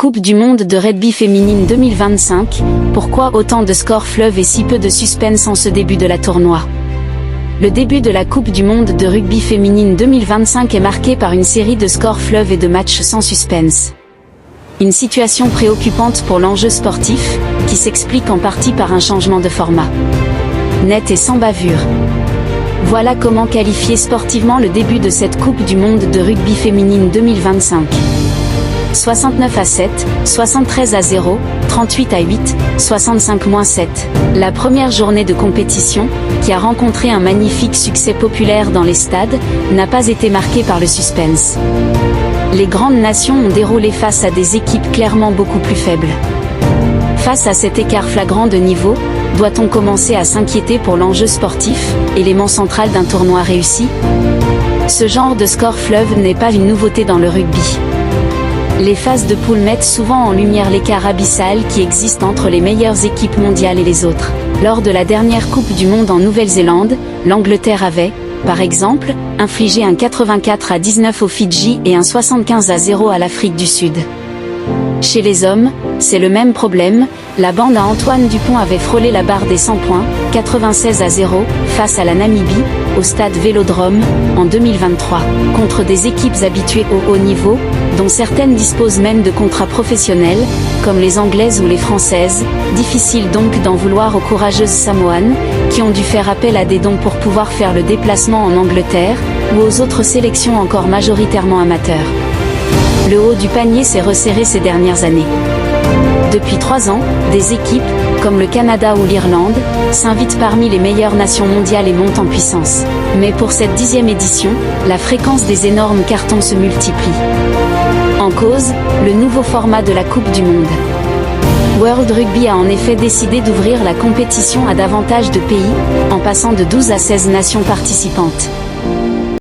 Coupe du monde de rugby féminine 2025, pourquoi autant de scores fleuves et si peu de suspense en ce début de la tournoi? Le début de la Coupe du monde de rugby féminine 2025 est marqué par une série de scores fleuves et de matchs sans suspense. Une situation préoccupante pour l'enjeu sportif, qui s'explique en partie par un changement de format. Net et sans bavure. Voilà comment qualifier sportivement le début de cette Coupe du monde de rugby féminine 2025. 69-7, 73-0, 38-8, 65-7. La première journée de compétition, qui a rencontré un magnifique succès populaire dans les stades, n'a pas été marquée par le suspense. Les grandes nations ont déroulé face à des équipes clairement beaucoup plus faibles. Face à cet écart flagrant de niveau, doit-on commencer à s'inquiéter pour l'enjeu sportif, élément central d'un tournoi réussi? Ce genre de score fleuve n'est pas une nouveauté dans le rugby. Les phases de poule mettent souvent en lumière l'écart abyssal qui existe entre les meilleures équipes mondiales et les autres. Lors de la dernière Coupe du monde en Nouvelle-Zélande, l'Angleterre avait, par exemple, infligé un 84-19 aux Fidji et un 75-0 à l'Afrique du Sud. Chez les hommes, c'est le même problème, la bande à Antoine Dupont avait frôlé la barre des 100 points, 96-0, face à la Namibie, au stade Vélodrome, en 2023, contre des équipes habituées au haut niveau, dont certaines disposent même de contrats professionnels, comme les Anglaises ou les Françaises. Difficile donc d'en vouloir aux courageuses Samoanes, qui ont dû faire appel à des dons pour pouvoir faire le déplacement en Angleterre, ou aux autres sélections encore majoritairement amateurs. Le haut du panier s'est resserré ces dernières années. Depuis 3 ans, des équipes, comme le Canada ou l'Irlande, s'invitent parmi les meilleures nations mondiales et montent en puissance. Mais pour cette 10e édition, la fréquence des énormes cartons se multiplie. En cause, le nouveau format de la Coupe du monde. World Rugby a en effet décidé d'ouvrir la compétition à davantage de pays, en passant de 12 à 16 nations participantes.